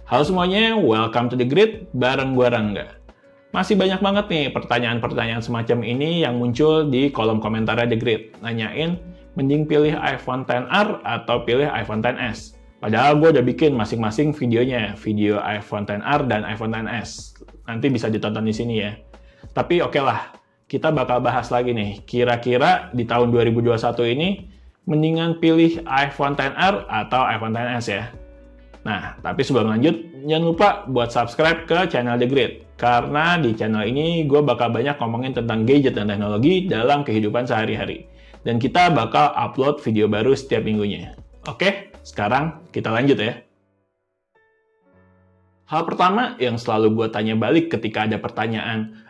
Halo semuanya, welcome to The Grid, bareng gua Rangga. Masih banyak banget nih pertanyaan-pertanyaan semacam ini yang muncul di kolom komentar The Grid. Nanyain, mending pilih iPhone XR atau pilih iPhone XS? Padahal gue udah bikin masing-masing videonya, video iPhone XR dan iPhone XS. Nanti bisa ditonton di sini ya. Tapi oke lah, kita bakal bahas lagi nih, kira-kira di tahun 2021 ini, mendingan pilih iPhone XR atau iPhone XS ya? Nah, tapi sebelum lanjut, jangan lupa buat subscribe ke channel The Grid. Karena di channel ini gue bakal banyak ngomongin tentang gadget dan teknologi dalam kehidupan sehari-hari. Dan kita bakal upload video baru setiap minggunya. Oke, sekarang kita lanjut ya. Hal pertama yang selalu gue tanya balik ketika ada pertanyaan,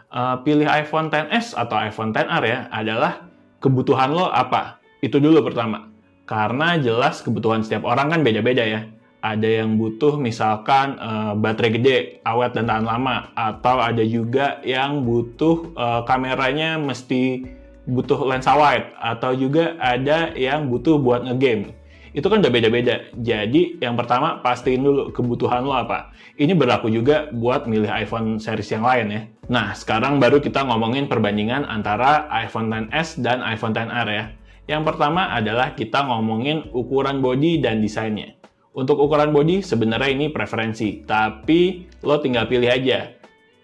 pilih iPhone XS atau iPhone XR ya, adalah kebutuhan lo apa? Itu dulu pertama. Karena jelas kebutuhan setiap orang kan beda-beda ya. Ada yang butuh misalkan baterai gede, awet dan tahan lama. Atau ada juga yang butuh kameranya mesti butuh lensa wide. Atau juga ada yang butuh buat ngegame. Itu kan udah beda-beda. Jadi yang pertama pastiin dulu kebutuhan lo apa. Ini berlaku juga buat milih iPhone series yang lain ya. Nah sekarang baru kita ngomongin perbandingan antara iPhone XS dan iPhone XR ya. Yang pertama adalah kita ngomongin ukuran bodi dan desainnya. Untuk ukuran bodi sebenarnya ini preferensi, tapi lo tinggal pilih aja.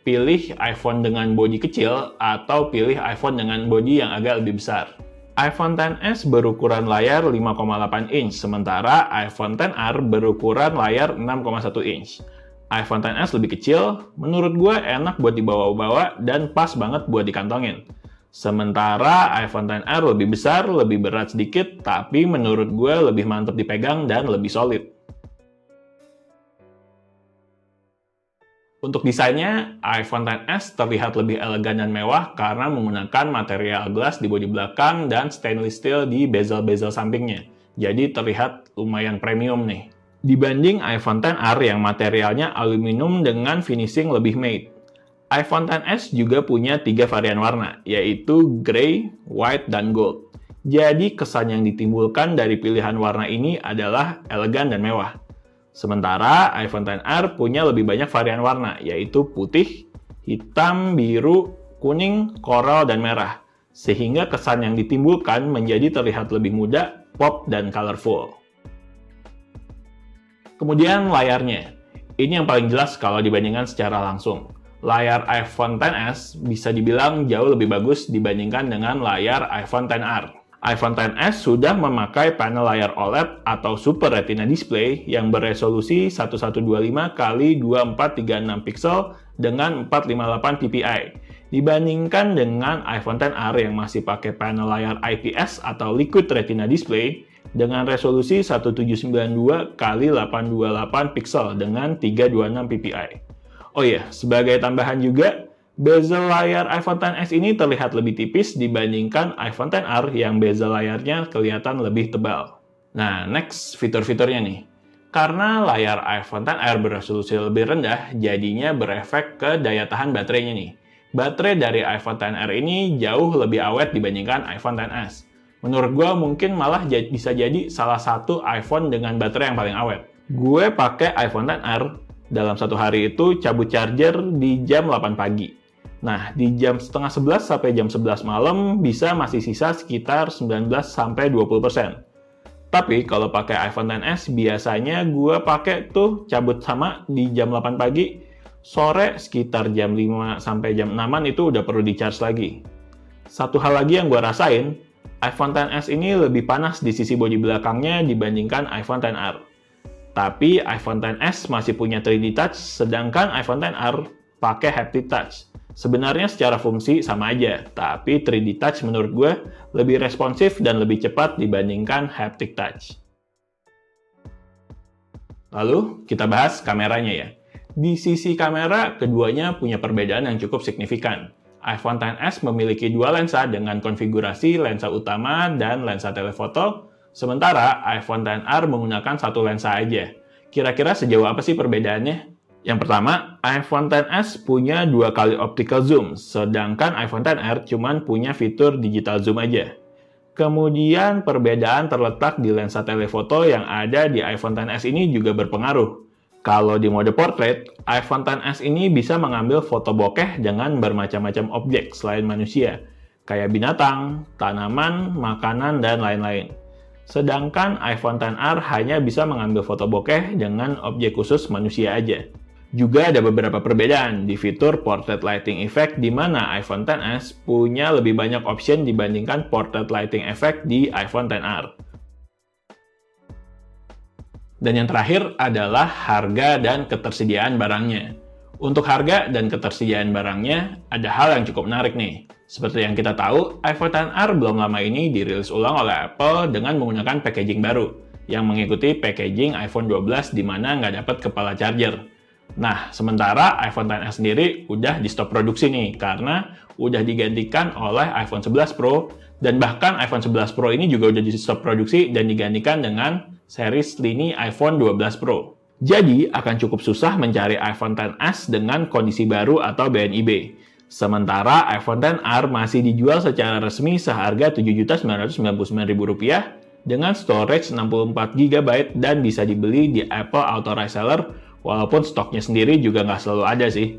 Pilih iPhone dengan bodi kecil atau pilih iPhone dengan bodi yang agak lebih besar. iPhone XS berukuran layar 5,8 inch, sementara iPhone XR berukuran layar 6,1 inch. iPhone XS lebih kecil, menurut gue enak buat dibawa-bawa dan pas banget buat dikantongin. Sementara iPhone XR lebih besar, lebih berat sedikit, tapi menurut gue lebih mantap dipegang dan lebih solid. Untuk desainnya, iPhone XS terlihat lebih elegan dan mewah karena menggunakan material glass di bodi belakang dan stainless steel di bezel-bezel sampingnya. Jadi terlihat lumayan premium nih. Dibanding iPhone XR yang materialnya aluminium dengan finishing lebih matte. iPhone XS juga punya 3 varian warna, yaitu grey, white, dan gold. Jadi kesan yang ditimbulkan dari pilihan warna ini adalah elegan dan mewah. Sementara iPhone XR punya lebih banyak varian warna, yaitu putih, hitam, biru, kuning, koral, dan merah. Sehingga kesan yang ditimbulkan menjadi terlihat lebih muda, pop, dan colorful. Kemudian layarnya. Ini yang paling jelas kalau dibandingkan secara langsung. Layar iPhone XS bisa dibilang jauh lebih bagus dibandingkan dengan layar iPhone XR. iPhone XS sudah memakai panel layar OLED atau Super Retina Display yang beresolusi 1125 x 2436 pixel dengan 458 ppi. Dibandingkan dengan iPhone XR yang masih pakai panel layar IPS atau Liquid Retina Display dengan resolusi 1792 x 828 pixel dengan 326 ppi. Oh iya, sebagai tambahan juga, bezel layar iPhone XS ini terlihat lebih tipis dibandingkan iPhone XR yang bezel layarnya kelihatan lebih tebal. Nah, next fitur-fiturnya nih. Karena layar iPhone XR beresolusi lebih rendah, jadinya berefek ke daya tahan baterainya nih. Baterai dari iPhone XR ini jauh lebih awet dibandingkan iPhone XS. Menurut gue mungkin malah bisa jadi salah satu iPhone dengan baterai yang paling awet. Gue pakai iPhone XR dalam satu hari itu cabut charger di jam 8 pagi. Nah, di jam setengah 11 sampai jam 11 malam bisa masih sisa sekitar 19-20%. Tapi kalau pakai iPhone XS biasanya gue pakai tuh cabut sama di jam 8 pagi, sore sekitar jam 5 sampai jam 6-an itu udah perlu di-charge lagi. Satu hal lagi yang gue rasain, iPhone XS ini lebih panas di sisi bodi belakangnya dibandingkan iPhone XR. Tapi iPhone XS masih punya 3D Touch, sedangkan iPhone XR pakai Haptic Touch. Sebenarnya secara fungsi sama aja, tapi 3D Touch menurut gue lebih responsif dan lebih cepat dibandingkan Haptic Touch. Lalu, kita bahas kameranya ya. Di sisi kamera, keduanya punya perbedaan yang cukup signifikan. iPhone XS memiliki dua lensa dengan konfigurasi lensa utama dan lensa telefoto, sementara iPhone XR menggunakan satu lensa aja. Kira-kira sejauh apa sih perbedaannya? Yang pertama, iPhone XS punya 2 kali optical zoom, sedangkan iPhone XR cuma punya fitur digital zoom aja. Kemudian perbedaan terletak di lensa telefoto yang ada di iPhone XS ini juga berpengaruh. Kalau di mode portrait, iPhone XS ini bisa mengambil foto bokeh dengan bermacam-macam objek selain manusia, kayak binatang, tanaman, makanan, dan lain-lain. Sedangkan iPhone XR hanya bisa mengambil foto bokeh dengan objek khusus manusia aja. Juga ada beberapa perbedaan di fitur Portrait Lighting Effect di mana iPhone XS punya lebih banyak option dibandingkan Portrait Lighting Effect di iPhone XR. Dan yang terakhir adalah harga dan ketersediaan barangnya. Untuk harga dan ketersediaan barangnya, ada hal yang cukup menarik nih. Seperti yang kita tahu, iPhone XR belum lama ini dirilis ulang oleh Apple dengan menggunakan packaging baru, yang mengikuti packaging iPhone 12 di mana nggak dapat kepala charger. Nah, sementara iPhone XS sendiri udah di stop produksi nih, karena udah digantikan oleh iPhone 11 Pro, dan bahkan iPhone 11 Pro ini juga udah di stop produksi dan digantikan dengan series lini iPhone 12 Pro. Jadi, akan cukup susah mencari iPhone XS dengan kondisi baru atau BNIB. Sementara iPhone XR masih dijual secara resmi seharga Rp7.999.000 dengan storage 64 GB dan bisa dibeli di Apple Auto Reseller, walaupun stoknya sendiri juga nggak selalu ada sih.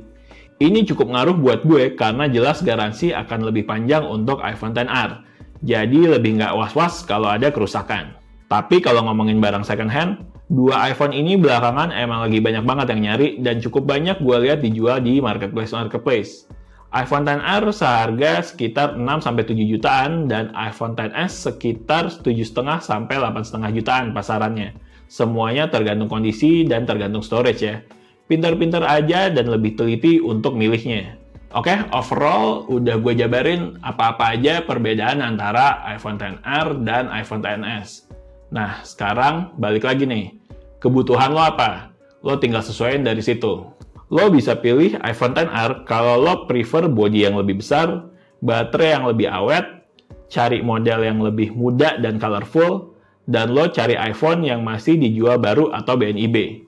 Ini cukup ngaruh buat gue karena jelas garansi akan lebih panjang untuk iPhone XR. Jadi lebih nggak was-was kalau ada kerusakan. Tapi kalau ngomongin barang second hand, dua iPhone ini belakangan emang lagi banyak banget yang nyari dan cukup banyak gue lihat dijual di marketplace. iPhone XR seharga sekitar 6-7 jutaan dan iPhone XS sekitar 7,5-8,5 jutaan pasarannya. Semuanya tergantung kondisi dan tergantung storage ya. Pintar-pintar aja dan lebih teliti untuk milihnya. Oke, overall udah gue jabarin apa-apa aja perbedaan antara iPhone XR dan iPhone XS. Nah, sekarang balik lagi nih. Kebutuhan lo apa? Lo tinggal sesuaiin dari situ. Lo bisa pilih iPhone XR kalau lo prefer body yang lebih besar, baterai yang lebih awet, cari model yang lebih muda dan colorful, dan lo cari iPhone yang masih dijual baru atau BNIB.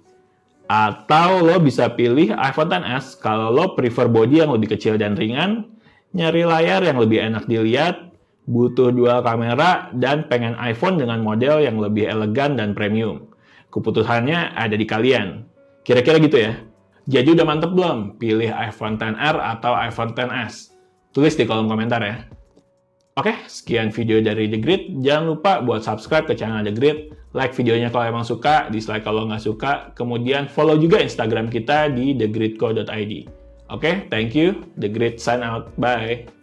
Atau lo bisa pilih iPhone XS kalau lo prefer body yang lebih kecil dan ringan, nyari layar yang lebih enak dilihat, butuh dual kamera, dan pengen iPhone dengan model yang lebih elegan dan premium. Keputusannya ada di kalian. Kira-kira gitu ya. Jadi udah mantep belum pilih iPhone XR atau iPhone XS? Tulis di kolom komentar ya. Oke, sekian video dari The Grid. Jangan lupa buat subscribe ke channel The Grid, like videonya kalau emang suka, dislike kalau nggak suka, kemudian follow juga Instagram kita di thegridco.id. Oke, thank you. The Grid sign out. Bye.